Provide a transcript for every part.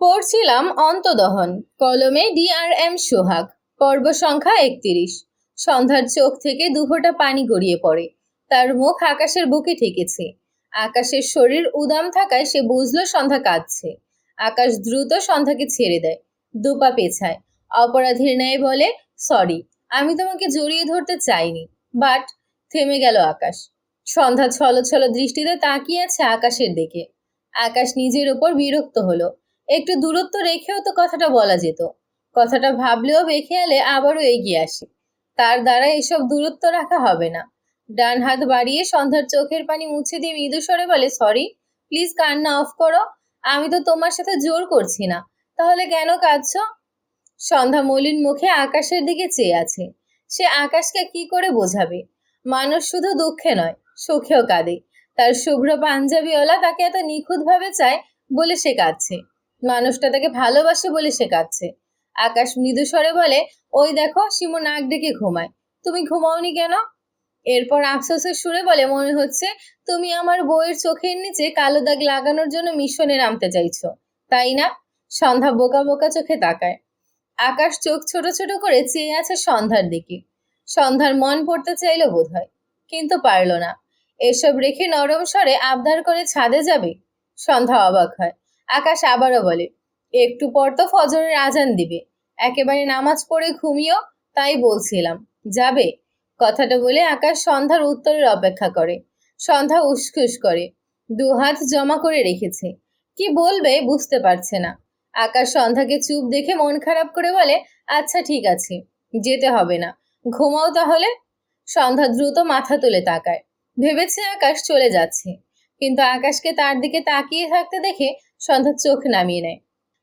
পড়ছিলাম অন্তদহন, কলমে DRM সোহাগ। পর্ব সংখ্যা 31। সন্ধ্যার চোখ থেকে দুফোঁটা পানি গড়িয়ে পড়ে। তার মুখ আকাশের বুকে ঠেকেছে। আকাশের শরীর উদাম থাকায় সে বুঝলো সন্ধ্যা কাঁদছে। আকাশ দ্রুত সন্ধ্যাকে ছেড়ে দেয়, দুপা পেছায়, অপরাধীর ন্যায় বলে, সরি, আমি তোমাকে জড়িয়ে ধরতে চাইনি। বাট থেমে গেল আকাশ। সন্ধ্যা ছলছল দৃষ্টিতে তাকিয়ে আছে আকাশের দিকে। আকাশ নিজের ওপর বিরক্ত হলো। একটু দূরত্ব রেখেও তো কথাটা বলা যেত। কথাটা ভাবলেও বেখেয়ালে আবারও এগিয়ে আসে। তার দ্বারা এসব দূরত্ব রাখা হবে না। ডান হাত বাড়িয়ে সন্ধ্যার চোখের পানি মুছে দিয়ে মৃদু স্বরে বলে, সরি, প্লিজ কান্না অফ করো। আমি তো তোমার সাথে জোর করছি না, তাহলে কেন কাঁদছো? সন্ধ্যা মলিন মুখে আকাশের দিকে চেয়ে আছে। সে আকাশকে কি করে বোঝাবে? মানুষ শুধু দুঃখে নয়, সুখেও কাঁদে। তার শুভ্র পাঞ্জাবিওয়ালা তাকে এত নিখুঁতভাবে চায় বলে সে কাঁদছে। মানুষটা তাকে ভালোবাসে বলে সে কাঁদছে। আকাশ মৃদু স্বরে বলে, ওই দেখো, শিমু নাক ডেকে ঘুমায়, তুমি ঘুমাওনি কেন? এরপর আফসোসের সুরে বলে, মনে হচ্ছে তুমি আমার বউয়ের চোখের নিচে কালো দাগ লাগানোর জন্য মিশনে নামতে চাইছো, তাই না? সন্ধ্যা বোকা বোকা চোখে তাকায়। আকাশ চোখ ছোট ছোট করে চেয়ে আছে সন্ধ্যার দিকে। সন্ধ্যার মন পড়তে চাইল বোধহয়, কিন্তু পারল না। এসব রেখে নরম স্বরে আবদার করে ছাদে যাবে। সন্ধ্যা অবাক হয়। আকাশ আবারও বলে, একটু পর তো ফজরের আজান দিবে, একেবারে নামাজ পড়ে ঘুমিও, তাই বলছিলাম, যাবে? কথাটা বলে আকাশ সন্ধ্যার উত্তরের অপেক্ষা করে। সন্ধ্যা উসখুস করে, দুহাত জমা করে রেখেছে। কি বলবে বুঝতে পারছে না। আকাশ সন্ধ্যাকে চুপ দেখে মন খারাপ করে বলে, আচ্ছা ঠিক আছে, যেতে হবে না, ঘুমাও তাহলে। সন্ধ্যা দ্রুত মাথা তুলে তাকায়। ভেবেছে আকাশ চলে যাচ্ছে, কিন্তু আকাশকে তার দিকে তাকিয়ে থাকতে দেখে সন্ধ্যা চোখ নামিয়ে নেয়।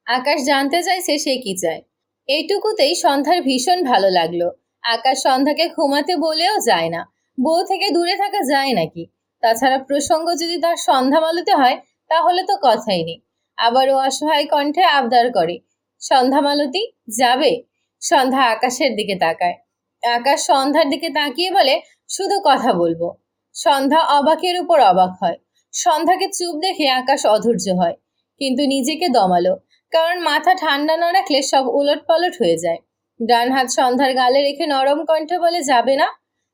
আকাশ জানতে চাইছে সে কি চায়। এইটুকুতেই সন্ধ্যার ভীষণ ভালো লাগলো। আকাশ সন্ধ্যাকে ঘুমাতে বলেও যায় না। বউ থেকে দূরে থাকা যায় নাকি? তাছাড়া প্রসঙ্গ যদি তার সন্ধ্যা মালুতে হয়, তাহলে তো কথাই নেই। আবারও অসহায় কণ্ঠে আবদার করে, সন্ধ্যা মালতী, যাবে? সন্ধ্যা আকাশের দিকে তাকায়। আকাশ সন্ধ্যার দিকে তাকিয়ে বলে, শুধু কথা বলবো। সন্ধ্যা অবাকের উপর অবাক হয়। সন্ধ্যাকে চুপ দেখে আকাশ অধৈর্য হয়, কিন্তু নিজেকে দমালো, কারণ মাথা ঠান্ডা না রাখলে সব উলটপালট হয়ে যায়। ডান হাত সন্ধ্যার গালে রেখে নরম কণ্ঠে বলে, যাবে না?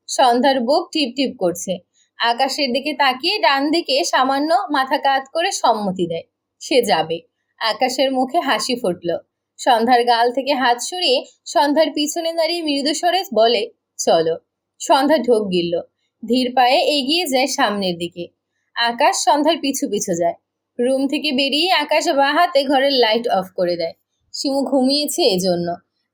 সন্ধ্যার বুক টিপ টিপ করছে। আকাশের দিকে তাকিয়ে ডান দিকে সামান্য মাথা কাত করে সম্মতি দেয়, সে যাবে। আকাশের মুখে হাসি ফুটল। সন্ধ্যার গাল থেকে হাত সরিয়ে সন্ধ্যার পিছনে দাঁড়িয়ে মৃদু স্বরে বলে, চলো। সন্ধ্যা ঢোক গিলল, ধীর পায়ে এগিয়ে যায় সামনের দিকে। আকাশ সন্ধ্যার পিছু পিছু যায়। রুম থেকে বেরিয়ে আকাশ বাঁ হাতে ঘরের লাইট অফ করে দেয়। শিমু ঘুমিয়েছে এজন্য।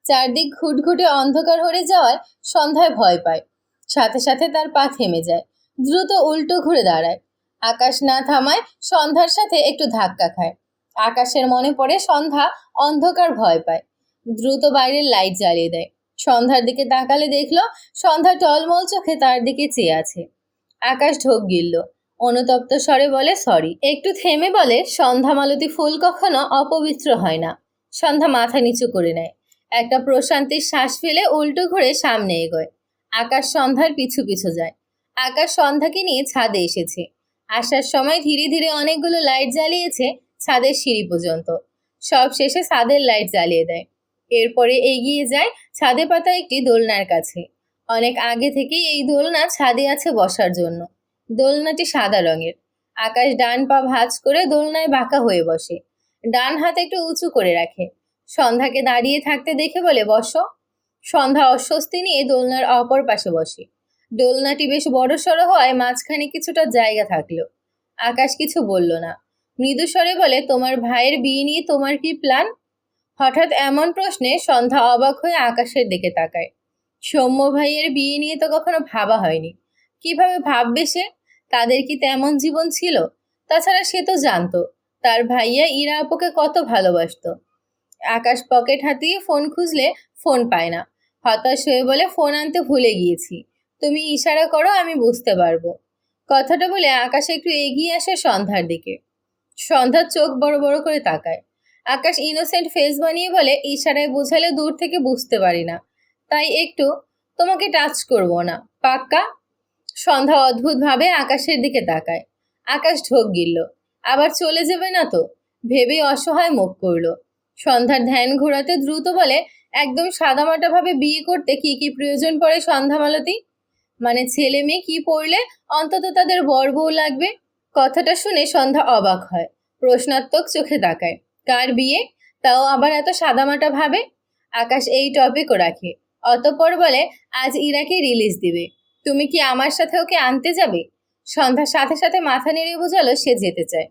চারদিক ঘুটঘুটে অন্ধকার হয়ে যাওয়ায় সন্ধ্যায় ভয় পায়। সাথে সাথে তার পা থেমে যায়, দ্রুত উল্টো ঘুরে দাঁড়ায়। আকাশ না থামায় সন্ধ্যার সাথে একটু ধাক্কা খায়। আকাশের মনে পড়ে সন্ধ্যা অন্ধকার ভয় পায়। দ্রুত বাইরের লাইট জ্বালিয়ে দেয়। সন্ধ্যার দিকে তাকালে দেখলো সন্ধ্যা টলমল চোখে তার দিকে চেয়ে আছে। আকাশ ঢোক গিলল, অনুতপ্ত স্বরে বলে, সরি। একটু থেমে বলে, সন্ধ্যা মালতী ফুল কখনো অপবিত্র হয় না। সন্ধ্যা মাথা নিচু করে নেয়। একটা প্রশান্তির শ্বাস ফেলে উল্টো ঘুরে সামনে এগোয়। আকাশ সন্ধ্যার পিছু পিছু যায়। আকাশ সন্ধ্যাকে নিয়ে ছাদে এসেছে। আসার সময় ধীরে ধীরে অনেকগুলো লাইট জ্বালিয়েছে ছাদের সিঁড়ি পর্যন্ত। সব শেষে ছাদের লাইট জ্বালিয়ে দেয়। এরপরে এগিয়ে যায় ছাদে পাতা একটি দোলনার কাছে। অনেক আগে থেকেই এই দোলনা ছাদে আছে বসার জন্য। দোলনাটি সাদা রঙের। আকাশ ডান পা ভাঁজ করে দোলনায় বাঁকা হয়ে বসে, ডান হাত একটু উঁচু করে রাখে। সন্ধ্যাকে দাঁড়িয়ে থাকতে দেখে বলে, বসো। সন্ধ্যা অস্বস্তি নিয়ে দোলনার অপর পাশে বসে। দোলনাটি বেশ বড়সড় হওয়ায় মাঝখানে কিছুটা জায়গা থাকলো। আকাশ কিছু বলল না, মৃদু স্বরে বলে, তোমার ভাইয়ের বিয়ে নিয়ে তোমার কি প্ল্যান? হঠাৎ এমন প্রশ্নে সন্ধ্যা অবাক হয়ে আকাশের দিকে তাকায়। সৌম্য ভাইয়ের বিয়ে নিয়ে তো কখনো ভাবা হয়নি। কিভাবে ভাববে সে? তাদের কি তেমন জীবন ছিল? তাছাড়া সে তো জানতো তার ভাইয়া ইরা আপুকে কত ভালোবাসতো। আকাশ পকেট হাতিয়ে ফোন খুঁজলে ফোন পায় না। হতাশ হয়ে বলে, ফোন আনতে ভুলে গিয়েছি, তুমি ইশারা করো, আমি বুঝতে পারবো। কথাটা বলে আকাশ একটু এগিয়ে আসে সন্ধ্যার দিকে। সন্ধ্যার চোখ বড় বড় করে তাকায়। আকাশ ইনোসেন্ট ফেস বানিয়ে বলে, ইশারায় বোঝালে দূর থেকে বুঝতে পারি না, তাই একটু তোমাকে টাচ করব না, পাক্কা? সন্ধ্যা অদ্ভুতভাবে আকাশের দিকে তাকায়। আকাশ ঢোক গিলল, আবার চলে যাবে না তো? ভেবেই অসহায় মুখ করলো। সন্ধ্যার ধ্যান ঘোরাতে দ্রুত বলে, একদম সাদামাটা ভাবে বিয়ে করতে কি কি প্রয়োজন পড়ে সন্ধ্যামালতী? মানে ছেলে মেয়ে কি পড়লে অন্তত তাদের বর বউ লাগবে? কথাটা শুনে সন্ধ্যা অবাক হয়, প্রশ্নাত্মক চোখে তাকায়। কার বিয়ে? তাও আবার এত সাদামাটা ভাবে? আকাশ এই টপিকও রাখে। অতঃপর বলে, আজ ইরাকে রিলিজ দিবে, তুমি কি আমার সাথে ওকে আনতে যাবে? সন্ধ্যার সাথে সাথে মাথা নেড়ে বোঝালো সে যেতে চায়।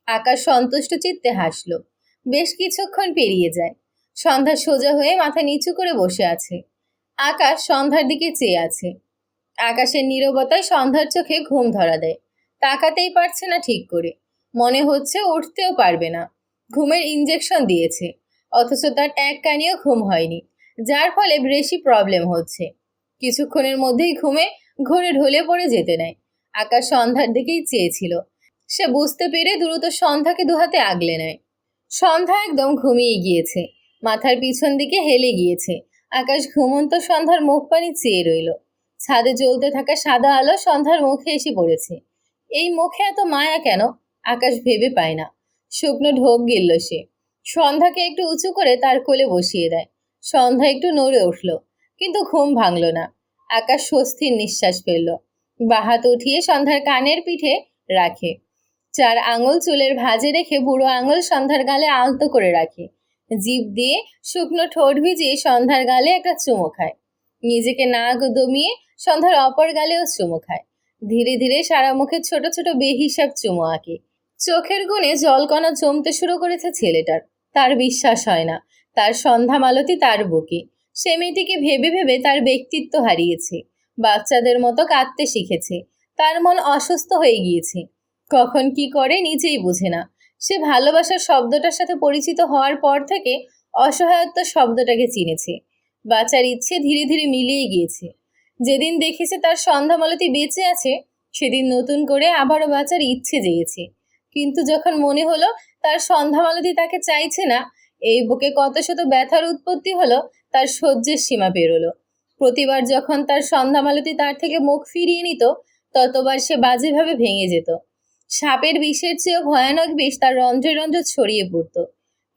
আকাশ সন্তুষ্ট চিত্তে হাসলো। বেশ কিছুক্ষণ পেরিয়ে যায়। সন্ধ্যা সোজা হয়ে মাথা নিচু করে বসে আছে। আকাশ সন্ধ্যার দিকে চেয়ে আছে। আকাশের নীরবতায় সন্ধ্যার চোখে ঘুম ধরা দেয়। তাকাতেই পারছে না ঠিক করে। মনে হচ্ছে উঠতেও পারবে না। ঘুমের ইঞ্জেকশন দিয়েছে, অথচ তার এক কানিও ঘুম হয়নি, যার ফলে বেশি প্রবলেম হচ্ছে। কিছুক্ষণের মধ্যেই ঘরে ঢলে পড়ে যেতে নেয়। আকাশ সন্ধ্যার দিকেই চেয়েছিল। সে বুঝতে পেরে দ্রুত সন্ধ্যাকে দুহাতে আগলে নেয়। সন্ধ্যা একদম ঘুমিয়ে গিয়েছে, মাথার পিছন দিকে হেলে গিয়েছে। আকাশ ঘুমন্ত সন্ধ্যার মুখ পানি চেয়ে রইল। ছাদে জ্বলতে থাকা সাদা আলো সন্ধ্যার মুখে এসে পড়েছে। এই মুখে এত মায়া কেন? আকাশ ভেবে পায় না। শুকনো ঢোক গিলল সে। সন্ধ্যাকে একটু উঁচু করে তার কোলে বসিয়ে দেয়। সন্ধ্যা একটু নড়ে উঠল, কিন্তু ঘুম ভাঙল না। আকাশ স্বস্তির নিঃশ্বাস ফেলল। বাহাত উঠিয়ে সন্ধ্যার কানের পিঠে রাখে। 4 আঙুল চুলের ভাঁজে রেখে বুড়ো আঙুল সন্ধ্যার গালে আলতো করে রাখে। জিভ দিয়ে শুকনো ঠোঁট ভিজিয়ে সন্ধ্যার গালে একটা চুমো খায়। নিজেকে নাক দমিয়ে সন্ধ্যার অপর গালেও চুমো খায়। ধীরে ধীরে সারা মুখে ছোট ছোট বেহিসাব চুমো আঁকে। চোখের কোণে জলকণা জমতে শুরু করেছে ছেলেটার। তার বিশ্বাস হয় না তার সন্ধ্যা মালতী তার বুকে। সে মেয়েটিকে ভেবে ভেবে তার ব্যক্তিত্ব হারিয়েছে। বাচ্চাদের মতো কাঁদতে শিখেছে। তার মন অসুস্থ হয়ে গিয়েছে। কখন কি করে নিজেই বুঝে না। সে ভালোবাসার শব্দটার সাথে পরিচিত হওয়ার পর থেকে অসহায়ত্ব শব্দটাকে চিনেছে। বাঁচার ইচ্ছে ধীরে ধীরে মিলিয়ে গিয়েছে। যেদিন দেখেছে তার সন্ধ্যামালতী বেঁচে আছে, সেদিন নতুন করে আবারও বাঁচার ইচ্ছে জেগেছে। কিন্তু যখন মনে হলো তার সন্ধ্যামালতী তাকে চাইছে না, এই বুকে কত শত ব্যথার উৎপত্তি হলো, তার সহ্যের সীমা পেরোলো। প্রতিবার যখন তার সন্ধ্যামালতী তার থেকে মুখ ফিরিয়ে নিত, ততবার সে বাজেভাবে ভেঙে যেত। সাপের বিষের চেয়েও ভয়ানক বিষ তার রন্ধ্রে রন্ধ্রে ছড়িয়ে পড়ত।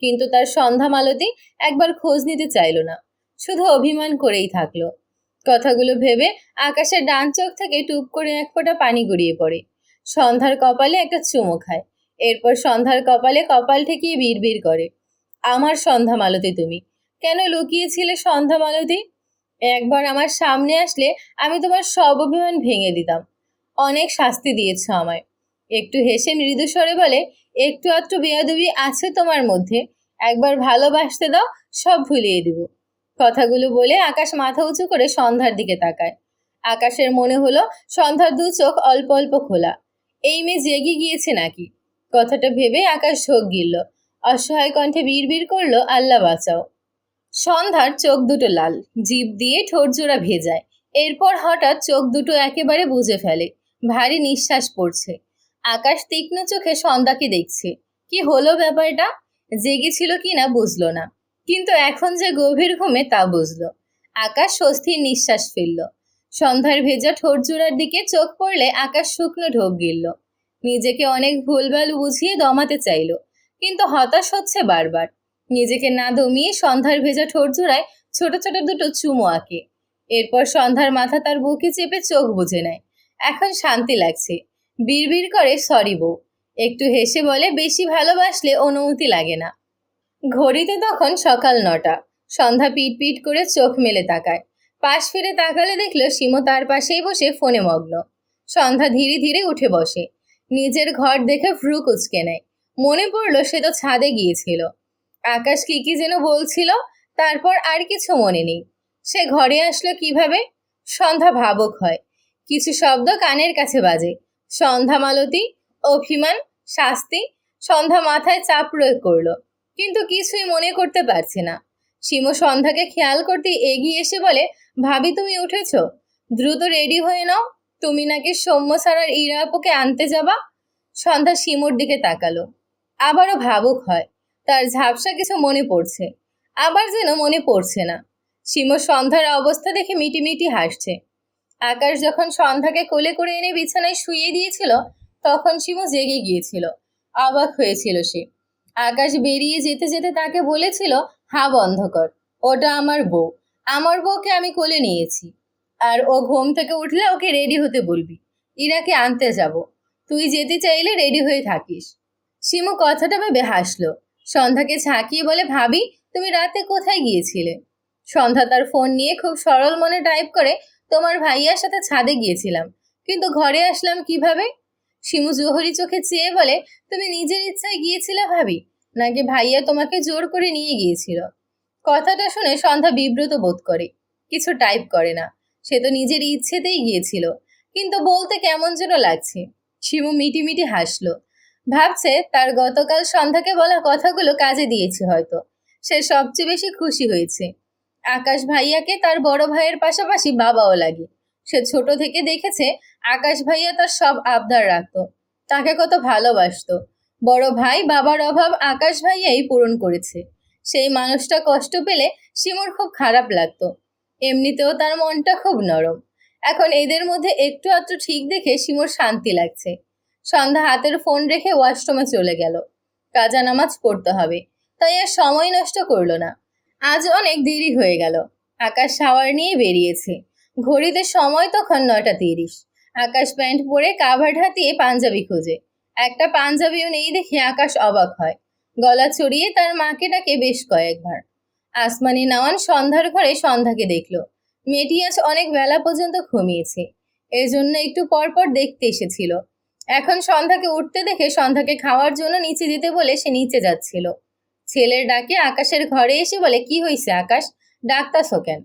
কিন্তু তার সন্ধ্যামালতী একবার খোঁজ নিতে চাইল না, শুধু অভিমান করেই থাকলো। কথাগুলো ভেবে আকাশের ডান চোখ থেকে টুপ করে এক ফোঁটা পানি গড়িয়ে পড়ে। সন্ধ্যার কপালে একটা চুমো খায়। এরপর সন্ধ্যার কপালে কপাল ঠেকিয়ে বিড়বিড় করে, আমার সন্ধ্যামালতী তুমি কেন লুকিয়েছিলে সন্ধ্যামালতী? একবার আমার সামনে আসলে আমি তোমার সব অভিমান ভেঙে দিতাম। অনেক শাস্তি দিয়েছ আমায়। একটু হেসে মৃদু স্বরে বলে, একটু আধটু বেয়াদবি আছে তোমার মধ্যে, একবার ভালোবাসতে দাও, সব ভুলিয়ে দিব। কথাগুলো বলে আকাশ মাথা উঁচু করে সন্ধ্যার দিকে তাকায়। আকাশের মনে হলো সন্ধ্যার দু চোখ অল্প অল্প খোলা। এই মেয়ে জেগে গিয়েছে নাকি? কথাটা ভেবে আকাশ ঝোঁক গিলল। অসহায় কণ্ঠে বিড়বিড় করলো, আল্লাহ বাঁচাও। সন্ধ্যার চোখ দুটো লাল, জিভ দিয়ে ঠোঁট জোড়া ভেজায়। এরপর হঠাৎ চোখ দুটো একেবারে বুজে ফেলে। ভারী নিঃশ্বাস পড়ছে। আকাশ তীক্ষ্ণ চোখে সন্ধ্যাকে দেখছে। কি হলো ব্যাপারটা? জেগেছিল কিনা বুঝলো না, কিন্তু এখন যে গভীর ঘুমে তা বুঝলো। আকাশ স্বস্তির নিঃশ্বাস ফেলল। সন্ধ্যার ভেজা ঠোঁট জোড়ার দিকে চোখ পড়লে আকাশ শুকনো ঢোক গিলল। নিজেকে অনেক ভুলভাল বুঝিয়ে দমাতে চাইল, কিন্তু হতাশ হচ্ছে বারবার। নিজেকে না দমিয়ে সন্ধ্যার ভেজা ঠোঁট জোড়ায় ছোট ছোট দুটো চুমো আঁকে। এরপর সন্ধ্যার মাথা তার বুকে চেপে চোখ বুজে নেয়। এখন শান্তি লাগছে। বিড়বিড় করে, সরি বউ। একটু হেসে বলে, বেশি ভালোবাসলে অনুমতি লাগে না। ঘড়িতে তখন সকাল 9টা। সন্ধ্যা পিট পিট করে চোখ মেলে তাকায়। পাশ ফিরে তাকালে দেখলো শিমু তার পাশেই বসে ফোনে মগ্ন। সন্ধ্যা ধীরে ধীরে উঠে বসে। নিজের ঘর দেখে ভ্রু কুচকে নেয়। মনে পড়লো সে তো ছাদে গিয়েছিল। আকাশ কি কি যেন বলছিল, তারপর আর কিছু মনে নেই। সে ঘরে আসলো কিভাবে? সন্ধ্যা ভাবুক হয়। কিছু শব্দ কানের কাছে বাজে। সন্ধ্যা মালতী, অভিমান, শাস্তি। সন্ধ্যা মাথায় চাপ প্রয়োগ করলো, কিন্তু কিছুই মনে করতে পারছে না। শিমু সন্ধ্যাকে খেয়াল করতে এগিয়ে এসে বলে, ভাবি তুমি উঠেছ? দ্রুত রেডি হয়ে নাও, তুমি নাকি সৌম্য সারার ইরা আপুকে আনতে যাবা। সন্ধ্যা শিমুর দিকে তাকালো। আবারও ভাবুক হয়। তার ঝাপসা কিছু মনে পড়ছে, আবার যেন মনে পড়ছে না। শিমু সন্ধ্যার অবস্থা দেখে মিটিমিটি হাসছে। আকাশ যখন সন্ধ্যাকে কোলে করে এনে বিছানায় শুইয়ে দিয়েছিল, তখন শিমু জেগে গিয়েছিল। অবাক হয়েছিল সে। আকাশ বেরিয়ে যেতে যেতে তাকে বলেছিল, হা বন্ধ কর, ওটা আমার বউ। আমার বউকে আমি কোলে নিয়েছি। আর ও ঘুম থেকে উঠলে ওকে রেডি হতে বলবি, ইরাকে আনতে যাব। তুই যেতে চাইলে রেডি হয়ে থাকিস। শিমু কথাটা ভেবে হাসলো। সন্ধ্যাকে ঝাঁকিয়ে বলে, ভাবি তুমি রাতে কোথায় গিয়েছিলে? সন্ধ্যা তার ফোন নিয়ে খুব সরল মনে টাইপ করে, তোমার ভাইয়ার সাথে ছাদে গিয়েছিলাম, কিন্তু ঘরে আসলাম কিভাবে? শিমু জোহরি চোখে চেয়ে বলে, তুমি নিজের ইচ্ছায় গিয়েছিলে ভাবি, নাকি ভাইয়া তোমাকে জোর করে নিয়ে গিয়েছিল? কথাটা শুনে সন্ধ্যা বিব্রত বোধ করে, কিছু টাইপ করে না। সে তো নিজের ইচ্ছেতেই গিয়েছিল, কিন্তু বলতে কেমন যেন লাগছে। শিমু মিটি মিটি হাসলো। ভাবছে তার গতকাল সন্ধ্যাকে বলা কথাগুলো কাজে দিয়েছে হয়তো। সে সবচেয়ে বেশি খুশি হয়েছে। আকাশ ভাইয়াকে তার বড় ভাইয়ের পাশাপাশি বাবাও লাগে। সে ছোট থেকে দেখেছে আকাশ ভাইয়া তার সব আবদার রাখতো, তাকে কত ভালোবাসতো। বড় ভাই বাবার অভাব আকাশ ভাইয়াই পূরণ করেছে। সেই মানুষটা কষ্ট পেলে শিমুর খুব খারাপ লাগতো। এমনিতেও তার মনটা খুব নরম। এখন এদের মধ্যে একটু আধটু ঠিক দেখে শিমুর শান্তি লাগছে। সন্ধ্যা হাতের ফোন রেখে ওয়াশরুমে চলে গেল। কাজা নামাজ পড়তে হবে, তাই আর সময় নষ্ট করলো না। আজ অনেক দেরি হয়ে গেল। আকাশ শাওয়ার নিয়ে বেরিয়েছে। ঘড়িতে সময় তখন 9:30। আকাশ প্যান্ট পরে কাভার্ড হাতিয়ে পাঞ্জাবি খোঁজে। একটা পাঞ্জাবিও নেই দেখে আকাশ অবাক হয়। গলা চড়িয়ে তার মাকে ডাকে বেশ কয়েকবার। আসমানি নাওয়ান সন্ধ্যার ঘরে সন্ধ্যাকে দেখলো। মেয়েটি আজ অনেক বেলা পর্যন্ত ঘুমিয়েছে, এজন্য একটু পর পর দেখতে এসেছিল। এখন সন্ধ্যাকে উঠতে দেখে সন্ধ্যাকে খাওয়ার জন্য নিচে যেতে বলে সে নিচে যাচ্ছিল। ছেলের ডাকে আকাশের ঘরে এসে বলে, কি হয়েছে আকাশ, ডাকতাছো কেন?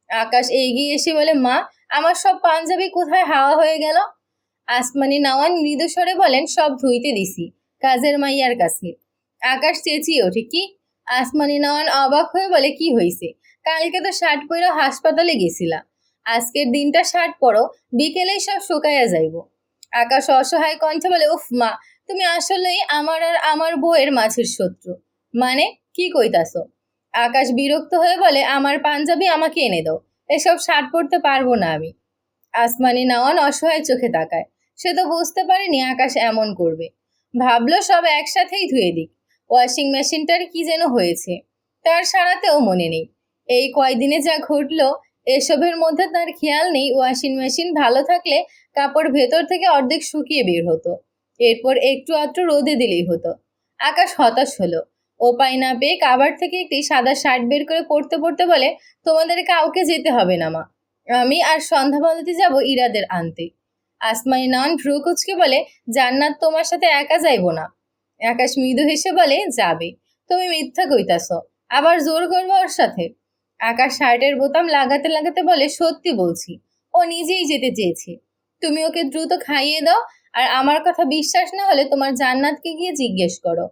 আকাশ এগিয়ে এসে বলে, মা আমার সব পাঞ্জাবি কোথায় হাওয়া হয়ে গেল? আসমানি নাওয়ান মৃদু স্বরে বলেন, সব ধুইতে দিছি কাজের মাইয়ার কাছে। আকাশ চেঁচিয়ে ওঠে, কি? আসমানি নাওয়ান অবাক হয়ে বলে, কি হয়েছে? কালকে তো শার্ট পরে হাসপাতালে গেছিলা, আজকের দিনটা শার্ট পরো, বিকেলেই সব শুকাইয়া যাইব। আকাশ অসহায় কণ্ঠে বলে, উফ মা, তুমি আসলেই আমার আর আমার বউয়ের মাঝের শত্রু। মানে কি কইতাছো? আকাশ বিরক্ত হয়ে বলে, আমার পাঞ্জাবি আমাকে এনে দাও, এসব শার্ট পরতে পারবো না আমি। আসমানি নাওয়ান অসহায় চোখে তাকায়। সে তো বুঝতে পারেনি আকাশ এমন করবে। ভাবলো সব একসাথেই ধুয়ে দিক। ওয়াশিং মেশিনটার কি যেন হয়েছে, তার সারাতেও মনে নেই। এই কয়দিনে যা ঘটলো, এসবের মধ্যে তার খেয়াল নেই ওয়াশিং মেশিন ভালো থাকলে কাপড় ভেতর থেকে অর্ধেক শুকিয়ে বের হতো, এরপর একটু আধটু রোদে দিলেই হতো। আকাশ হতাশ হলো। উপায় না পেয়ে কাভার্ড থেকে একটি সাদা শার্ট বের করে পরতে পরতে বলে, তোমাদের কাউকে যেতে হবে না মা, আমি আর সন্ধ্যাবালতি যাব ইরাদের আনতে। আসমাই নন ভ্রু কুচকে বলে, জান্নাত তোমার সাথে একা যাইব না। আকাশ মৃদু হেসে বলে, যাবে। তুমি মিথ্যা কইতাছ, আবার জোর করবো ওর সাথে? আকাশ শার্টের বোতাম লাগাতে লাগাতে বলে, সত্যি বলছি, ও নিজেই যেতে চেয়েছে। তুমি ওকে দ্রুত খাইয়ে দাও, আর আমার কথা বিশ্বাস না হলে তোমার জান্নাতকে গিয়ে জিজ্ঞেস করো।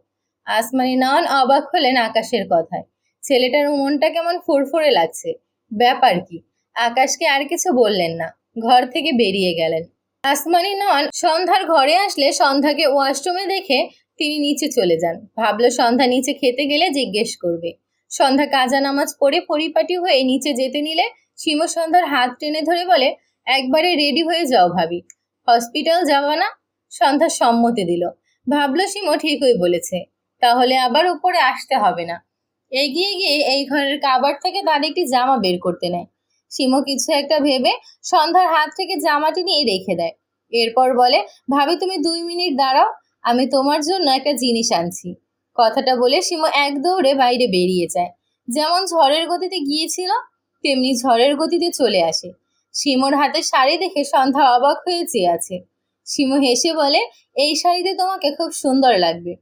আসমানি নন অবাক হলেন আকাশের কথায়। ছেলেটার মনটা কেমন ফুরফুরে লাগছে। ব্যাপার কি? আকাশকে আর কিছু বললেন না, ঘর থেকে বেরিয়ে গেলেন। আসমানি নন সন্ধ্যার ঘরে আসলে সন্ধ্যাকে ওয়াশরুমে দেখে তিনি নিচে চলে যান। ভাবলো সন্ধ্যা নিচে খেতে গেলে জিজ্ঞেস করবে। সন্ধ্যা কাজা নামাজ পড়ে পরিপাটি হয়ে নিচে যেতে নিলে শিমু সন্ধ্যার হাত টেনে ধরে বলে, একবারে রেডি হয়ে যাও ভাবি, হসপিটাল যাওয়া না? সন্ধ্যা সম্মতি দিল। ভাবলো শিমু ঠিকই বলেছে, তাহলে আবার উপরে আসতে হবে না। এগিয়ে গিয়ে এই ঘরের কাবার্ড থেকে তার একটি জামা বের করতে নেয়। শিমু কিছু একটা ভেবে সন্ধ্যার হাত থেকে জামাটি নিয়ে রেখে দেয়। এরপর বলে, ভাবি তুমি 2 মিনিট দাঁড়াও, আমি তোমার জন্য একটা জিনিস আনছি। কথাটা বলে শিমু এক দৌড়ে বাইরে বেরিয়ে যায়। যেমন ঝড়ের গতিতে গিয়েছিল, তেমনি ঝড়ের গতিতে চলে আসে। শিমুর হাতে শাড়ি দেখে সন্ধ্যা অবাক হয়ে চেয়ে আছে। শিমু হেসে বলে, এই শাড়িতে তোমাকে খুব সুন্দর লাগবে।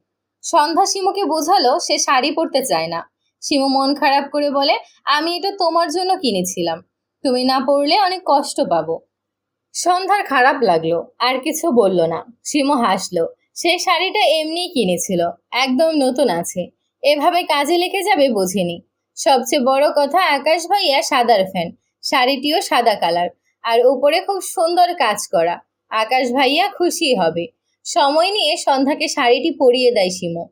সন্ধ্যা শিমুকে বোঝালো সে শাড়ি পরতে চায় না। শিমু মন খারাপ করে বলে, আমি এটা তোমার জন্য কিনেছিলাম, তুমি না পড়লে অনেক কষ্ট পাবো। সন্ধ্যার খারাপ লাগলো, আর কিছু বলল না। শিমু হাসলো। সেই শাড়িটা এমনিই কিনেছিল, একদম নতুন আছে, এভাবে কাজে লেগে যাবে বোঝেনি। সবচেয়ে বড় কথা, আকাশ ভাইয়া সাদার ফ্যান, শাড়িটিও সাদা কালার, আর উপরে খুব সুন্দর কাজ করা। আকাশ ভাইয়া খুশি হবে। সময় নিয়ে সন্ধ্যাকে শাড়িটি পরিয়ে দেয় শিমু।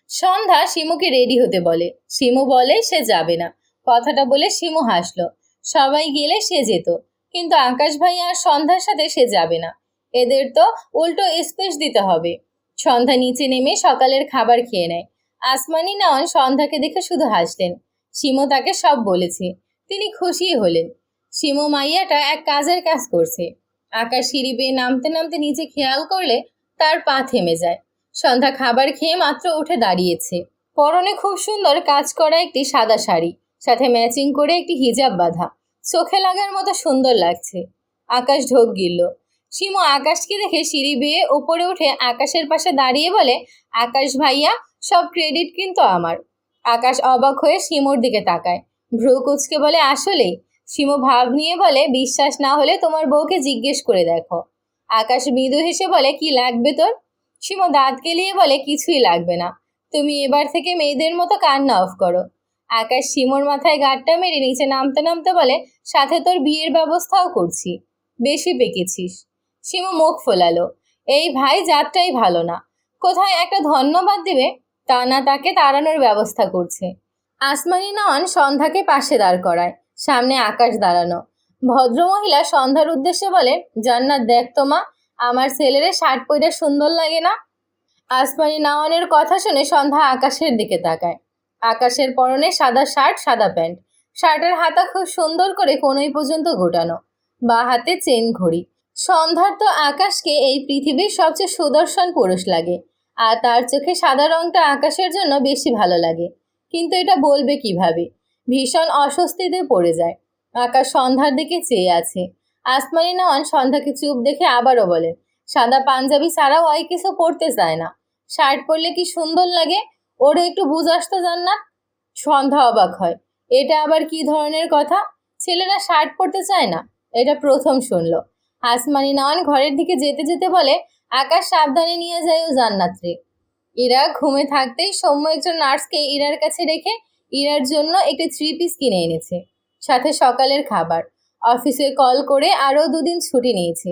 সন্ধ্যা শিমুকে রেডি হতে বলে। শিমু বলে সে যাবে না। কথাটা বলে শিমু হাসলো। সবাই গেলে সে যেত, কিন্তু আকাশ ভাই আর সন্ধ্যার সাথে সে যাবে না। এদের তো উল্টো স্পেস দিতে হবে। সন্ধ্যা নিচে নেমে সকালের খাবার খেয়ে নেয়। আসমানি নয়ন সন্ধ্যাকে দেখে শুধু হাসলেন। শিমু তাকে সব বলেছে, তিনি খুশি হলেন। শিমু মাইয়াটা এক কাজের কাজ করছে। আকাশ সিঁড়ি বেয়ে নামতে নামতে নিচে খেয়াল করলে তার পা থেমে যায়। সন্ধ্যা খাবার খেয়ে মাত্র উঠে দাঁড়িয়েছে। পরনে খুব সুন্দর কাজ করা একটি সাদা শাড়ি, সাথে ম্যাচিং করে একটি হিজাব বাঁধা। চোখে লাগার মতো সুন্দর লাগছে। আকাশ ঢোক গিলল। শিমু আকাশকে দেখে সিঁড়ি বেয়ে উপরে উঠে আকাশের পাশে দাঁড়িয়ে বলে, আকাশ ভাইয়া, সব ক্রেডিট কিন্তু আমার। আকাশ অবাক হয়ে শিমুর দিকে তাকায়। ভ্রু কুচকে বলে, আসলেই? শিমু ভাব নিয়ে বলে, বিশ্বাস না হলে তোমার বউকে জিজ্ঞেস করে দেখো। আকাশ মৃদু হেসে বলে, কি লাগবে তোর? শিমু দাঁত কেলিয়ে বলে, কিছুই লাগবে না। তুমি এবার থেকে মেয়েদের মতো কান্না অফ করো। আকাশ শিমুর মাথায় গাঁটটা মেরে নিচে নামতে নামতে বলে, সাথে তোর বিয়ের ব্যবস্থাও করছি। বেশি পেকেছিস। শিমু মুখ ফোলালো। এই ভাই জাতটাই ভালো না। কোথায় একটা ধন্যবাদ দিবে তা না, তাকে তাড়ানোর ব্যবস্থা করছে। আসমানি নয়ন সন্ধ্যাকে পাশে দাঁড় করায়। সামনে আকাশ দাঁড়ানো। ভদ্রমহিলা সন্ধ্যার উদ্দেশ্যে বলে, জান্নাত দেখ তো মা, আমার ছেলেরে শার্ট পরে সুন্দর লাগে না? আসমানি নয়নের কথা শুনে সন্ধ্যা আকাশের দিকে তাকায়। আকাশের পরনে সাদা শার্ট, সাদা প্যান্ট। শার্টের হাতা খুব সুন্দর করে কোনোই পর্যন্ত গোটানো। বা হাতে চেন ঘড়ি। সন্ধ্যার তো আকাশকে এই পৃথিবীর সবচেয়ে সুদর্শন পুরুষ লাগে। আর তার চোখে সাদা রংটা আকাশের জন্য বেশি ভালো লাগে। কিন্তু এটা বলবে কিভাবে? ভীষণ অস্বস্তিতে পড়ে যায়। আকাশ সন্ধ্যার দিকে চেয়ে আছে। আসমানি নয়ন সন্ধ্যাকে চুপ দেখে আবারও বলেন, সাদা পাঞ্জাবি ছাড়াও আর কিছু পরতে চায় না। শার্ট পরলে কি সুন্দর লাগে, ওরে একটু বুঝাস তো জান্নাত। সন্ধ্যা অবাক হয়। এটা আবার কি ধরনের কথা? ছেলেরা শার্ট পরতে চায় না, এটা প্রথম শুনলো। আসমানি নয়ন ঘরের দিকে যেতে যেতে বলে, আকাশ সাবধানে নিয়ে যায় ও জান্নাত রে। ইরা ঘুমে থাকতেই সৌম্য একজন নার্সকে ইরার কাছে রেখে ইরার জন্য একটি 3 পিস কিনে এনেছে, সাথে সকালের খাবার। অফিসে কল করে আরও 2 দিন ছুটি নিয়েছে।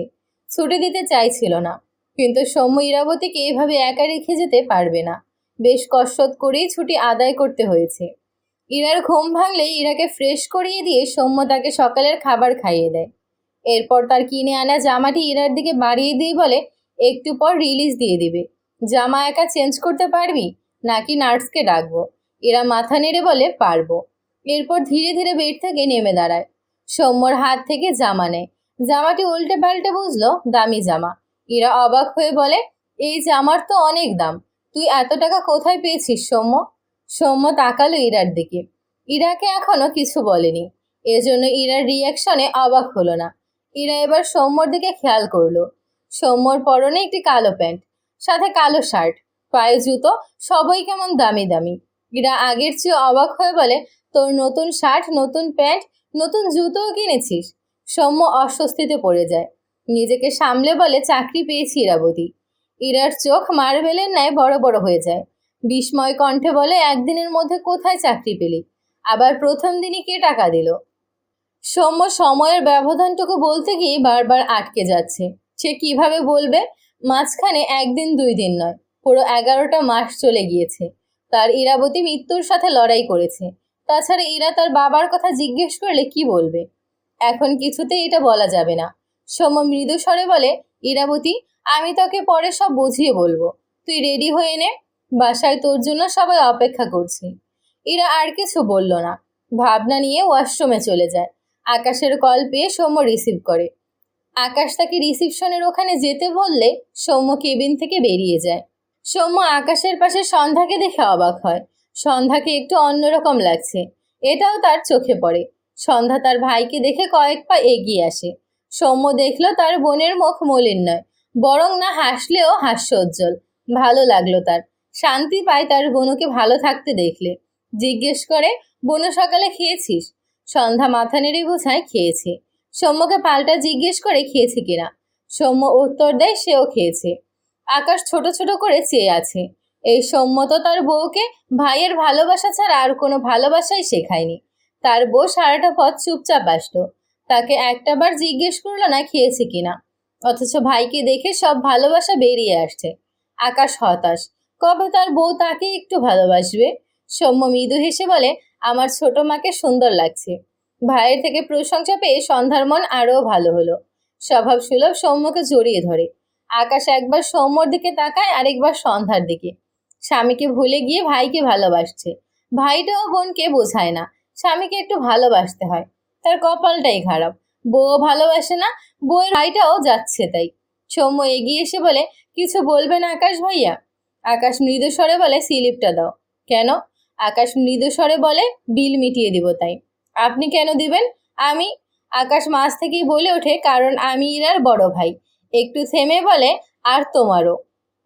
ছুটি দিতে চাইছিল না, কিন্তু সৌম্য ইরাবতীকে এভাবে একা রেখে যেতে পারবে না। বেশ কসরত করেই ছুটি আদায় করতে হয়েছে। ইরার ঘুম ভাঙলেই ইরাকে ফ্রেশ করিয়ে দিয়ে সৌম্য তাকে সকালের খাবার খাইয়ে দেয়। এরপর তার কিনে আনা জামাটি ইরার দিকে বাড়িয়ে দিয়ে বলে, একটু পর রিলিজ দিয়ে দিবে। জামা একা চেঞ্জ করতে পারবি নাকি নার্সকে ডাকবো? এরা মাথা নেড়ে বলে, পারবো। এরপর ধীরে ধীরে বেড থেকে নেমে দাঁড়ায়। সৌম্যর হাত থেকে জামা নেয়। জামাটি উল্টে পাল্টে বুঝলো দামি জামা। এরা অবাক হয়ে বলে, এই জামার তো অনেক দাম, তুই এত টাকা কোথায় পেয়েছিস সৌম্য? সৌম্য তাকালো ইরার দিকে। ইরাকে এখনো কিছু বলেনি, এজন্য ইরার রিয়াকশনে অবাক হলো না। ইরা এবার সৌম্যর দিকে খেয়াল করলো। সৌম্যর পরনে একটি কালো প্যান্ট, সাথে কালো শার্ট, পায়ে জুতো, সবই কেমন দামি দামি। ইরা আগের চেয়ে অবাক হয়ে বলে, তোর নতুন শার্ট, নতুন প্যান্ট, নতুন জুতোও কিনেছিস? সৌম্য অস্বস্তিতে পড়ে যায়। নিজেকে সামলে বলে, চাকরি পেয়েছি ইরাবতী। ইরার চোখ মার্বেলের ন্যায় বড় বড় হয়ে যায়। বিস্ময় কণ্ঠে বলে, একদিনের মধ্যে কোথায় চাকরি পেলি? আবার প্রথম দিনই কে টাকা দিল? সৌম্য সময়ের ব্যবধানটুকু বলতে গিয়ে বারবার আটকে যাচ্ছে। সে কিভাবে বলবে? মাঝখানে 1 দিন 2 দিন নয়, পুরো 11টা মাস চলে গিয়েছে। তার ইরাবতী মৃত্যুর সাথে লড়াই করেছে। তাছাড়া ইরা তার বাবার কথা জিজ্ঞেস করলে কি বলবে? এখন কিছুতেই এটা বলা যাবে না। সৌম্য মৃদু স্বরে বলে, ইরাবতী, আমি তোকে পরে সব বুঝিয়ে বলবো, তুই রেডি হয়ে নে। বাসায় তোর জন্য সবাই অপেক্ষা করছে। ইরা আর কিছু বলল না। ভাবনা নিয়ে ওয়াশরুমে চলে যায়। আকাশের কল পেয়ে সৌম্য রিসিভ করে। আকাশ তাকে রিসিপশনের ওখানে যেতে বললে সৌম্য কেবিন থেকে বেরিয়ে যায়। সৌম্য আকাশের পাশে সন্ধ্যাকে দেখে অবাক হয়। সন্ধ্যাকে একটু অন্যরকম লাগছে, এটাও তার চোখে পড়ে। সন্ধ্যা তার ভাইকে দেখে কয়েক পা এগিয়ে আসে। সৌম্য দেখলো তার বোনের মুখ মলিন নয়, বরং না হাসলেও হাস্যোজ্জ্বল। ভালো লাগলো তার। শান্তি পায় তার বোনকে ভালো থাকতে দেখলে। জিজ্ঞেস করে, বোনু সকালে খেয়েছিস? সন্ধ্যা মাথা নেড়ে বোঝায়, খেয়েছে। সৌম্যকে পাল্টা জিজ্ঞেস করে খেয়েছে কিনা। সৌম্য উত্তর দেয় সেও খেয়েছে। আকাশ ছোট ছোট করে চেয়ে আছে। এই সৌম্য তো তার বউকে ভাইয়ের ভালোবাসা ছাড়া আর কোনো ভালোবাসাই শেখায়নি। তার বউ সারাটা পথ চুপচাপ আসলো, তাকে একটাবার জিজ্ঞেস করলো না খেয়েছে কিনা। অথচ ভাইকে দেখে সব ভালোবাসা বেরিয়ে আসছে। আকাশ হতাশ। কবে তার বউ তাকে একটু ভালোবাসবে? সৌম্য মৃদু হেসে বলে, আমার ছোট মাকে সুন্দর লাগছে। ভাইয়ের থেকে প্রশংসা পেয়ে সন্ধ্যার মন আরও ভালো হলো। স্বভাব সুলভ সৌম্যকে জড়িয়ে ধরে। আকাশ একবার সৌম্যর দিকে তাকায়, আরেকবার সন্ধ্যার দিকে। স্বামীকে ভুলে গিয়ে ভাইকে ভালোবাসছে। ভাইটাও বোনকে বোঝায় না স্বামীকে একটু ভালোবাসতে হয়। তার কপালটাই খারাপ, বউও ভালোবাসে না, বউয়ের ভাইটাও যাচ্ছে তাই। সৌম্য এগিয়ে এসে বলে, কিছু বলবেন আকাশ ভাইয়া? আকাশ মৃদু স্বরে বলে, স্লিপটা দাও। কেন? আকাশ মৃদু স্বরে বলে, বিল মিটিয়ে দিব তাই। আপনি কেন দিবেন? আমি। আকাশ মাঝ থেকেই বলে ওঠে, কারণ আমি ইরার বড় ভাই। একটু থেমে বলে, আর তোমারও।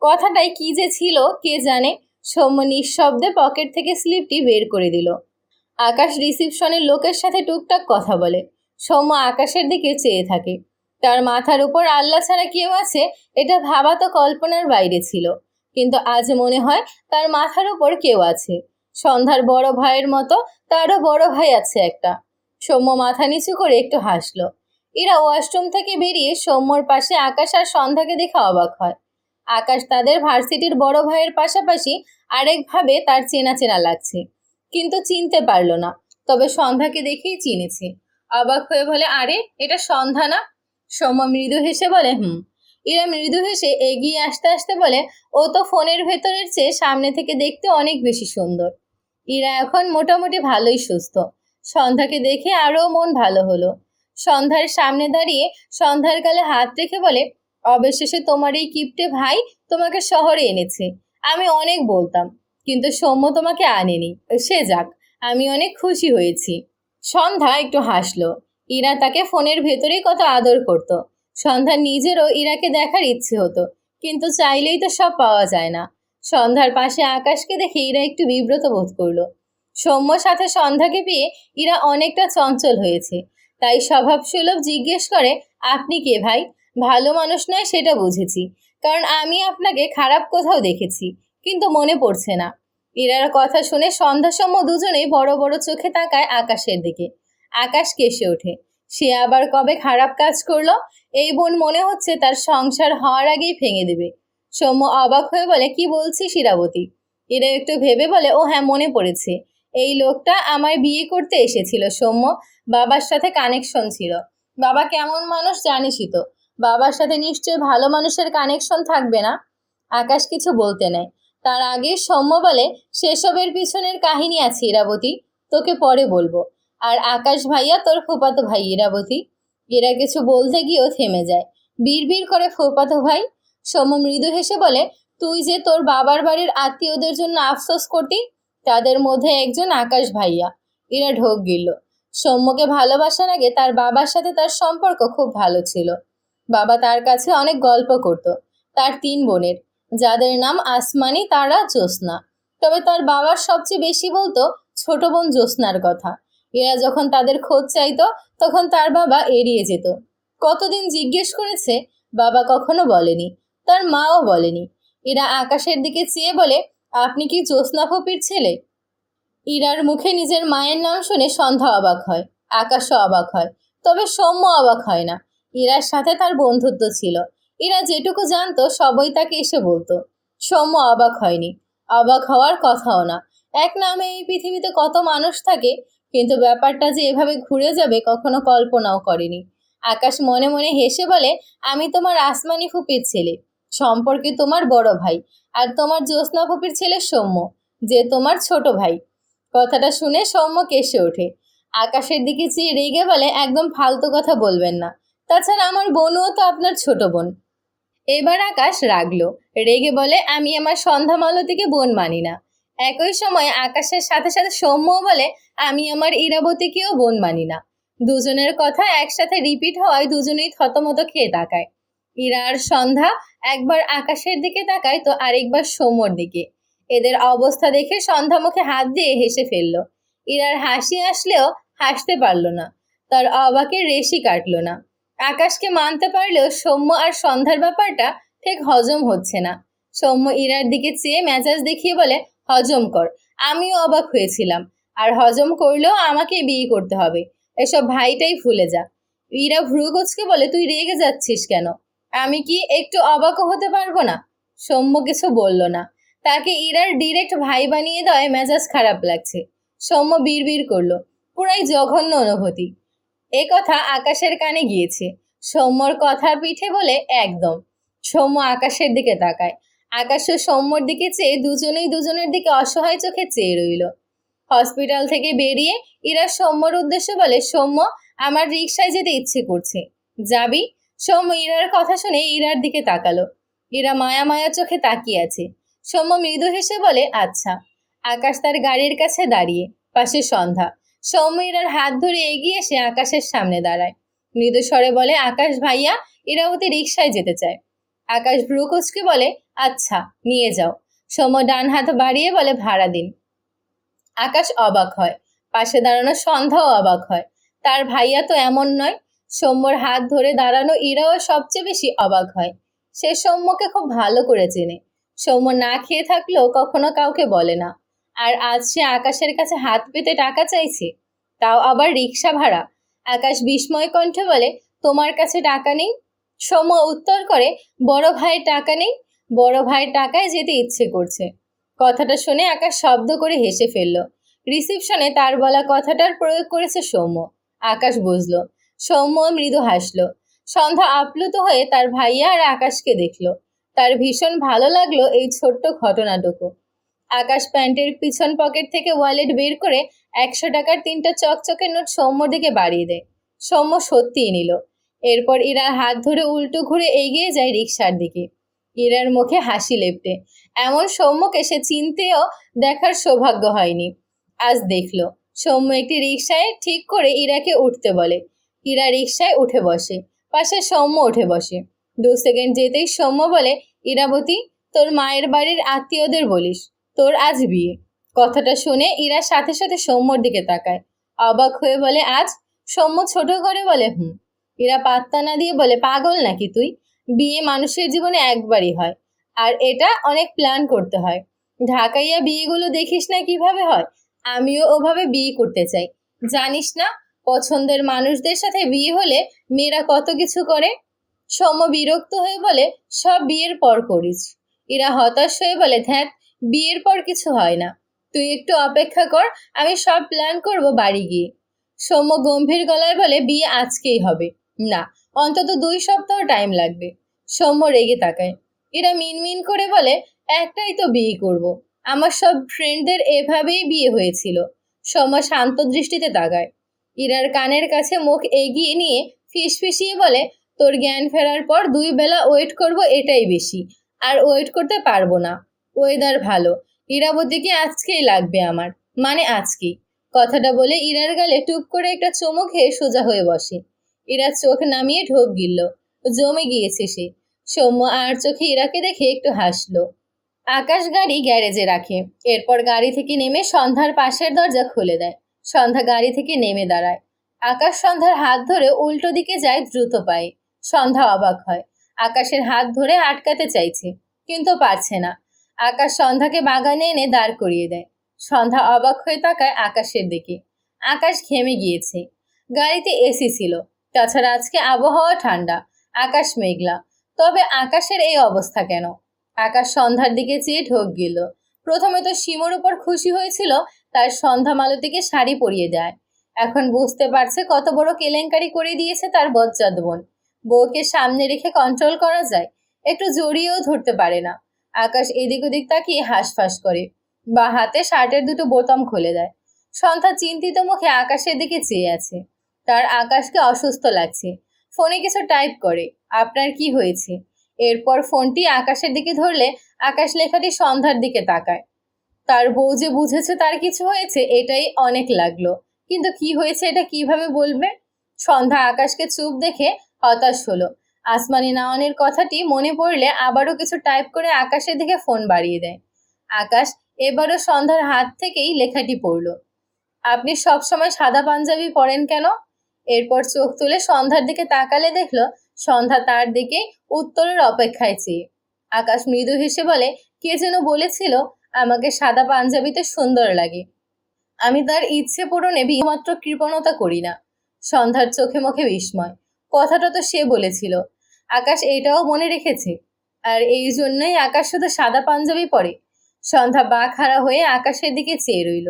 কথাটাই কি যে ছিল কে জানে। সৌম্য নিঃশব্দে পকেট থেকে স্লিপটি বের করে দিল। আকাশ রিসিপশনের লোকের সাথে টুকটাক কথা বলে। সৌম্য আকাশের দিকে চেয়ে থাকে। তার মাথার উপর আল্লাহ ছাড়া কেউ আছে এটা ভাবা তো কল্পনার বাইরে ছিল, কিন্তু আজ মনে হয় তার মাথার উপর কেউ আছে। সন্ধ্যার বড় ভাইয়ের মতো তারও বড় ভাই আছে একটা। সৌম্য মাথা নিচু করে একটু হাসলো। এরা ওয়াশরুম থেকে বেরিয়ে সৌম্যর পাশে আকাশ আর সন্ধ্যাকে দেখে অবাক হয়। আকাশ তাদের ভার্সিটির বড় ভাইয়ের পাশাপাশি আরেকভাবে তার চেনা চেনা লাগছে, কিন্তু চিনতে পারল না। তবে সন্ধ্যাকে দেখেই চিনেছে। অবাক হয়ে বলে, আরে এটা সন্ধ্যা না? সৌম্য মৃদু হেসে বলে, হুম। ইরা মৃদু হেসে এগিয়ে আসতে আসতে বলে, ও তো ফোনের ভেতরের চেয়ে সামনে থেকে দেখতে অনেক বেশি সুন্দর। ইরা এখন মোটামুটি ভালোই সুস্থ। সন্ধ্যাকে দেখে আরও মন ভালো হলো। সন্ধ্যার সামনে দাঁড়িয়ে সন্ধ্যার গালে হাত রেখে বলে, অবশেষে তোমার এই কিপ্টে ভাই তোমাকে শহরে এনেছে। আমি অনেক বলতাম, কিন্তু সৌম্য তোমাকে আনেনি। সে যাক, আমি অনেক খুশি হয়েছি। সন্ধ্যা একটু হাসলো। ইরা তাকে ফোনের ভেতরেই কত আদর করত। সন্ধ্যা নিজেরও ইরাকে দেখার ইচ্ছে হতো, কিন্তু চাইলেই তো সব পাওয়া যায় না। সন্ধ্যার পাশে আকাশকে দেখে ইরা একটু বিব্রত বোধ করলো। সৌম্য সাথে সন্ধ্যাকে পেয়ে ইরা অনেকটা চঞ্চল হয়েছে। তাই স্বভাবসুলভ জিজ্ঞেস করে, আপনি কে ভাই? ভালো মানুষ নয় সেটা বুঝেছি, কারণ আমি আপনাকে খারাপ কোথাও দেখেছি, কিন্তু মনে পড়ছে না। ইরার কথা শুনে সন্ধ্যা সৌম্য দুজনেই বড় বড় চোখে তাকায় আকাশের দিকে। আকাশ কেসে ওঠে। সে আবার কবে খারাপ কাজ করলো? এই বোন মনে হচ্ছে তার সংসার হওয়ার আগেই ভেঙে দেবে। সৌম্য অবাক হয়ে বলে, কি বলছিস ইরাবতী? ইরা একটু ভেবে বলে, ও হ্যাঁ, মনে পড়েছে। এই লোকটা আমায় বিয়ে করতে এসেছিল সৌম্য। বাবার সাথে কানেকশন ছিল। বাবা কেমন মানুষ জানিসই তো। বাবার সাথে নিশ্চয়ই ভালো মানুষের কানেকশন থাকবে না। আকাশ কিছু বলতে নেয়, তার আগে সৌম্য বলে, সেসবের পিছনের কাহিনী আছে ইরাবতী, তোকে পরে বলবো। আর আকাশ ভাইয়া তোর ফুফাতো ভাই ইরাবতী। এরা কিছু বলতে গিয়েও থেমে যায়। বিড়বিড় করে, ফুফাতো ভাই? সৌম্য মৃদু হেসে বলে, তুই যে তোর বাবার বাড়ির আত্মীয়দের জন্য আফসোস করতি, তাদের মধ্যে একজন আকাশ ভাইয়া। এরা ঢোক গিলল। সৌম্যকে ভালোবাসার আগে তার বাবার সাথে তার সম্পর্ক খুব ভালো ছিল। বাবা তার কাছে অনেক গল্প করত তার 3 বোনের, যাদের নাম আসমানি, তারা জ্যোৎস্না। তবে তার বাবার সবচেয়ে বেশি বলতো ছোট বোন জ্যোৎস্নার কথা। এরা যখন তাদের খোঁজ চাইতো তখন তার বাবা এড়িয়ে যেত। কতদিন জিজ্ঞেস করেছে, বাবা কখনো বলেনি, তার মাও বলেনি। এরা আকাশের দিকে চেয়ে বলে, আপনি কি জ্যোৎস্না ফুপির ছেলে? ইরার মুখে নিজের মায়ের নাম শুনে সন্ধ্যা অবাক হয়, আকাশও অবাক হয়, তবে সৌম্য অবাক হয় না। ইরার সাথে তার বন্ধুত্ব ছিল। ইরা যেটুকু জানতো সবই তাকে এসে বলতো। সৌম্য অবাক হয়নি, অবাক হওয়ার কথাও না। এক নামে এই পৃথিবীতে কত মানুষ থাকে, কিন্তু ব্যাপারটা যে এভাবে ঘুরে যাবে কখনো কল্পনাও করেনি। আকাশ মনে মনে হেসে বলে, আমি তোমার আসমানি ফুপির ছেলে, সম্পর্কে তোমার বড় ভাই। আর তোমার জ্যোৎস্না ফুপির ছেলে সৌম্য, যে তোমার ছোট ভাই। কথাটা শুনে সৌম্য কেসে ওঠে। আকাশের দিকে চেয়ে রেগে বলে, একদম ফালতু কথা বলবেন না। তাছাড়া আমার বোনও তো আপনার ছোট বোন। এবার আকাশ রাগলো। রেগে বলে, আমি আমার সন্ধ্যা মালতীকে বোন মানি না। একই সময় আকাশের সাথে সাথে সৌম্যও বলে, আমি আমার ইরাবতীকেও বোন মানি না। দুজনের কথা একসাথে রিপিট হওয়ায় দুজনেই থতমত খেয়ে তাকায়। ইরা আর সন্ধ্যা একবার আকাশের দিকে তাকায় তো আরেকবার সৌম্যর দিকে। এদের অবস্থা দেখে সন্ধ্যা মুখে হাত দিয়ে হেসে ফেলল। ইরার হাসি আসলেও হাসতে পারল না, তার অবাকের রেশি কাটল না। আকাশকে মানতে পারলেও সৌম্য আর সন্ধ্যার ব্যাপারটা ঠিক হজম হচ্ছে না। সৌম্য ইরার দিকে চেয়ে মেজাজ দেখিয়ে বলে, হজম কর। আমিও অবাক হয়েছিলাম, আর হজম করলেও আমাকে বিয়ে করতে হবে, এসব ভাইটাই ভুলে যা। ইরা ভ্রু কুঁচকে বলে, তুই রেগে যাচ্ছিস কেন? আমি কি একটু অবাকও হতে পারবো না? সৌম্য কিছু বলল না। তাকে ইরার ডিরেক্ট ভাই বানিয়ে দেওয়ায় মেজাজ খারাপ লাগছে। সৌম্য বিড়বিড় করলো, পুরাই জঘন্য অনুভূতি। এ কথা আকাশের কানে গিয়েছে। সৌম্যর কথার পিঠে বলে, একদম। সৌম্য আকাশের দিকে তাকায়। আকাশ ও সৌম্যর দিকে চেয়ে দুজনেই দুজনের দিকে অসহায় চোখে চেয়ে রইল। হসপিটাল থেকে বেরিয়ে ইরা সৌম্যর উদ্দেশ্যে বলে, সৌম্য, আমার রিকশায় যেতে ইচ্ছে করছে, যাবি? সৌম্য ইরার কথা শুনে ইরার দিকে তাকালো। ইরা মায়া মায়া চোখে তাকিয়ে আছে। সৌম্য মৃদু হেসে বলে, আচ্ছা। আকাশ তার গাড়ির কাছে দাঁড়িয়ে, পাশে সন্ধ্যা। সৌম্য ইরার হাত ধরে এগিয়ে এসে আকাশের সামনে দাঁড়ায়। মৃদু স্বরে বলে, আকাশ ভাইয়া, ইরাবতী রিকশায় যেতে চায়। আকাশ ভ্রু কুচকে বলে, আচ্ছা, নিয়ে যাও। সৌম্য ডান হাত বাড়িয়ে বলে, ভাড়া দিন। আকাশ অবাক হয়, পাশে দাঁড়ানো সন্ধ্যাও অবাক হয়। তার ভাইয়া তো এমন নয়। সৌম্যর হাত ধরে দাঁড়ানো ইরাও সবচেয়ে বেশি অবাক হয়। সে সৌম্যকে খুব ভালো করে চেনে। সৌম্য না খেয়ে থাকলেও কখনো কাউকে বলে না। আর আজ সে আকাশের কাছে হাত পেতে টাকা চাইছে, তাও আবার রিক্সা ভাড়া। আকাশ বিস্ময় কণ্ঠে বলে, তোমার কাছে টাকা নেই? সৌম্য উত্তর করে, বড় ভাইয়ের টাকা নেই, বড় ভাইয়ের টাকায় যেতে ইচ্ছে করছে। কথাটা শুনে আকাশ শব্দ করে হেসে ফেলল। রিসিপশনে তার বলা কথাটার প্রয়োগ করেছে সৌম্য। আকাশ বুঝলো। সৌম্য মৃদু হাসলো। সন্ধ্যা আপ্লুত হয়ে তার ভাইয়া আর আকাশকে দেখলো। তার ভীষণ ভালো লাগলো এই ছোট্ট ঘটনাটুকু। আকাশ প্যান্টের পিছন পকেট থেকে ওয়ালেট বের করে 100 টাকার 3টা চকচকে নোট সৌম্যর দিকে বাড়িয়ে দেয়। সৌম্য সত্যিই নিল। এরপর ইরার হাত ধরে উল্টো ঘুরে এগিয়ে যায় রিকশার দিকে। ইরার মুখে হাসি লেপ্টে। এমন সৌম্যকে সে চিনতেও দেখার সৌভাগ্য হয়নি। আজ দেখলো। সৌম্য একটি রিকশায় ঠিক করে ইরাকে উঠতে বলে। ইরা রিকশায় উঠে বসে, পাশে সৌম্য উঠে বসে। 2 সেকেন্ড যেতেই সৌম্য বলে, ইরাবতী, তোর মায়ের বাড়ির আত্মীয়দের বলিস তোর আজ বিয়ে। কথাটা শুনে ইরা সাথে সাথে সৌম্যর দিকে তাকায়, অবাক হয়ে বলে, আজ? সৌম্য ছোট করে বলে, হুম। ইরা পাত্তা না দিয়ে বলে, পাগল নাকি তুই? বিয়ে মানুষের জীবনে একবারই হয়, আর এটা অনেক প্ল্যান করতে হয়। ঢাকাইয়া বিয়েগুলো দেখিস না কিভাবে হয়? আমিও ওভাবে বিয়ে করতে চাই। জানিস না, পছন্দের মানুষদের সাথে বিয়ে হলে মেয়েরা কত কিছু করে? সৌম্য বিরক্ত হয়ে বলে, সব বিয়ের পর করিস। ইরা হতাশ হয়ে বলে, ধ্যাত, বিয়ের পর কিছু হয় না। তুই একটু অপেক্ষা কর, আমি সব প্ল্যান করব বাড়ি গিয়ে। সৌম্য গম্ভীর গলায় বলে, বিয়ে আজকেই হবে না, অন্তত 2 সপ্তাহ টাইম লাগবে। সৌম্য রেগে তাকায়। এরা মিনমিন করে বলে, একটাই তো বিয়ে করব। আমার সব ফ্রেন্ডদের এভাবেই বিয়ে হয়েছিল। সৌম্য শান্ত দৃষ্টিতে তাকায়। ইরার কানের কাছে মুখ এগিয়ে নিয়ে ফিসফিসিয়ে বলে, তোর জ্ঞান ফেরার পর 2 বেলা ওয়েট করব, এটাই বেশি। আর ওয়েট করতে পারবো না। ওয়েদার ভালো, ইরাবতীকে আজকেই লাগবে আমার, মানে আজকেই। কথাটা বলে ইরার গালে টুপ করে একটা চুমু খেয়ে সোজা হয়ে বসে। ইরা চোখ নামিয়ে ঢোক গিলল। জমে গিয়েছে সে। সৌম্য আর চোখে ইরাকে দেখে একটু হাসলো। আকাশ গাড়ি গ্যারেজে রাখে। এরপর গাড়ি থেকে নেমে সন্ধ্যার পাশের দরজা খুলে দেয়। সন্ধ্যা গাড়ি থেকে নেমে দাঁড়ায়। আকাশ সন্ধ্যার হাত ধরে উল্টো দিকে যায় দ্রুত পায়ে। সন্ধ্যা অবাক হয়। আকাশের হাত ধরে আটকাতে চাইছে, কিন্তু পারছে না। আকাশ সন্ধ্যাকে বাগানে এনে দাঁড় করিয়ে দেয়। সন্ধ্যা অবাক হয়ে তাকায় আকাশের দিকে। আকাশ ঘেমে গিয়েছে। গাড়িতে এসি ছিল, তাছাড়া আজকে আবহাওয়া ঠান্ডা, আকাশ মেঘলা। তবে আকাশের এই অবস্থা কেন? আকাশ সন্ধ্যার দিকে চেয়ে ঢোক গেল। প্রথমে তো শিমুর উপর খুশি হয়েছিল তার সন্ধ্যা মালতীকে শাড়ি পরিয়ে দেয়। এখন বুঝতে পারছে কত বড় কেলেঙ্কারি করে দিয়েছে তার বজ্জাত বোন। বউকে সামনে রেখে কন্ট্রোল করা যায়, একটু জড়িয়েও ধরতে পারে না। আকাশ এদিক ওদিক তাকিয়ে হাঁসফাঁস করে, বা হাতে শার্টের 2টো বোতাম খুলে দেয়। সন্ধ্যা চিন্তিত মুখে আকাশের দিকে চেয়ে আছে। তার আকাশকে অসুস্থ লাগছে। ফোনে কিছু টাইপ করে, আপনার কি হয়েছে? এরপর ফোনটি আকাশের দিকে ধরলে আকাশ লেখাটি সন্ধ্যার দিকে তাকায়। তার বউ যে বুঝেছে তার কিছু হয়েছে, এটাই অনেক লাগলো। কিন্তু কি হয়েছে এটা কিভাবে বলবে? সন্ধ্যা আকাশকে চুপ দেখে হতাশ হলো। আসমানি নাওয়ানের কথাটি মনে পড়লে আবারও কিছু টাইপ করে আকাশের দিকে ফোন বাড়িয়ে দেয়। আকাশ এবারও সন্ধ্যার হাত থেকেই লেখাটি পড়ল, আপনি সবসময় সাদা পাঞ্জাবি পরেন কেন? এরপর চোখ তুলে সন্ধ্যার দিকে তাকালে দেখলো সন্ধ্যা তার দিকে উত্তরের অপেক্ষায় চেয়ে। আকাশ মৃদু হেসে বলে, কে যেন বলেছিল আমাকে সাদা পাঞ্জাবিতে সুন্দর লাগে। আমি তার ইচ্ছে পূরণে বিমাত্র কৃপণতা করি না। সন্ধ্যার চোখে মুখে বিস্ময়। কথাটা তো সে বলেছিল। আকাশ এটাও মনে রেখেছে। আর এই জন্যই আকাশ শুধু সাদা পাঞ্জাবি পরে। সন্ধ্যা বাঁক-হারা হয়ে আকাশের দিকে চেয়ে রইল।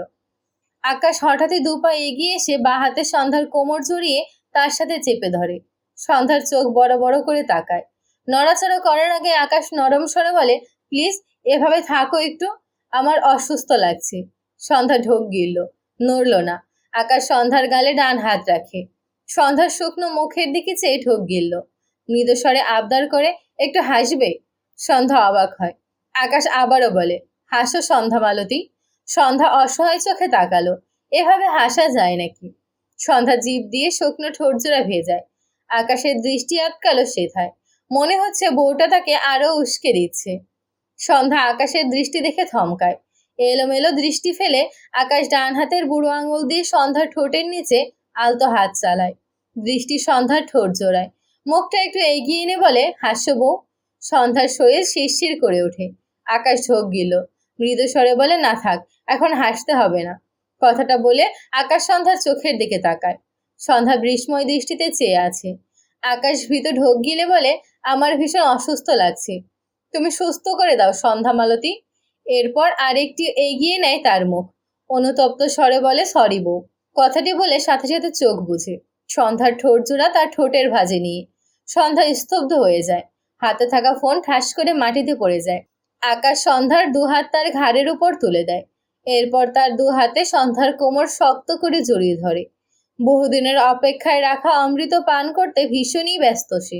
আকাশ হঠাৎই 2 পা এগিয়ে এসে বাঁ হাতে সন্ধ্যার কোমর জড়িয়ে তার সাথে চেপে ধরে। সন্ধ্যার চোখ বড় বড় করে তাকায়। নড়াচড়া করার আগে আকাশ নরম স্বরে বলে, প্লিজ এভাবে থাকো একটু, আমার অসুস্থ লাগছে। সন্ধ্যা ঢোক গিলল, নড়ল না। আকাশ সন্ধ্যার গালে ডান হাত রাখে। সন্ধ্যার শুকনো মুখের দিকে চেয়ে ঢোক গিলল। মৃদু স্বরে আবদার করে, একটু হাসবে? সন্ধ্যা অবাক হয়। আকাশ আবারও বলে, হাসো সন্ধ্যা মালতী। সন্ধ্যা অসহায় চোখে তাকালো। এভাবে হাসা যায় নাকি? সন্ধ্যা জিভ দিয়ে শুকনো ঠোঁটজোড়া ভেজায়। আকাশের দৃষ্টি আটকালো সেথায়। মনে হচ্ছে বউটা তাকে আরো উস্কে দিচ্ছে। সন্ধ্যা আকাশের দৃষ্টি দেখে থমকায়। এলোমেলো দৃষ্টি ফেলে আকাশ ডান হাতের বুড়ো আঙুল দিয়ে সন্ধ্যার ঠোঁটের নিচে আলতো হাত চালায়। দৃষ্টি সন্ধ্যার ঠোঁট জোড়ায়। মুখটা একটু এগিয়ে এনে বলে, হাসো বউ। সন্ধ্যার শরীর শিরশির করে ওঠে। আকাশ ঢোক গিল। মৃদু স্বরে বলে, না থাক, এখন হাসতে হবে না। কথাটা বলে আকাশ সন্ধ্যার চোখের দিকে তাকায়। সন্ধ্যা বিস্ময় দৃষ্টিতে চেয়ে আছে। আকাশ ভীত ঢোক গিলে বলে, আমার ভীষণ অসুস্থ লাগছে, তুমি সুস্থ করে দাও সন্ধ্যা মালতী। এরপর আরেকটি এগিয়ে নেয় তার মুখ। অনুতপ্ত স্বরে বলে, সরি বউ। কথাটি বলে সাথে সাথে চোখ বুঝে। সন্ধ্যার ঠোঁট জোড়া তার ঠোঁটের ভাঁজে নিয়ে। সন্ধ্যা স্তব্ধ হয়ে যায়। হাতে থাকা ফোন ঠাস করে মাটিতে পড়ে যায়। আকাশ সন্ধ্যার দুহাত তার ঘাড়ের উপর তুলে দেয়। এরপর তার দু হাতে সন্ধ্যার কোমর শক্ত করে জড়িয়ে ধরে। বহুদিনের অপেক্ষায় রাখা অমৃত পান করতে ভীষণই ব্যস্ত সে।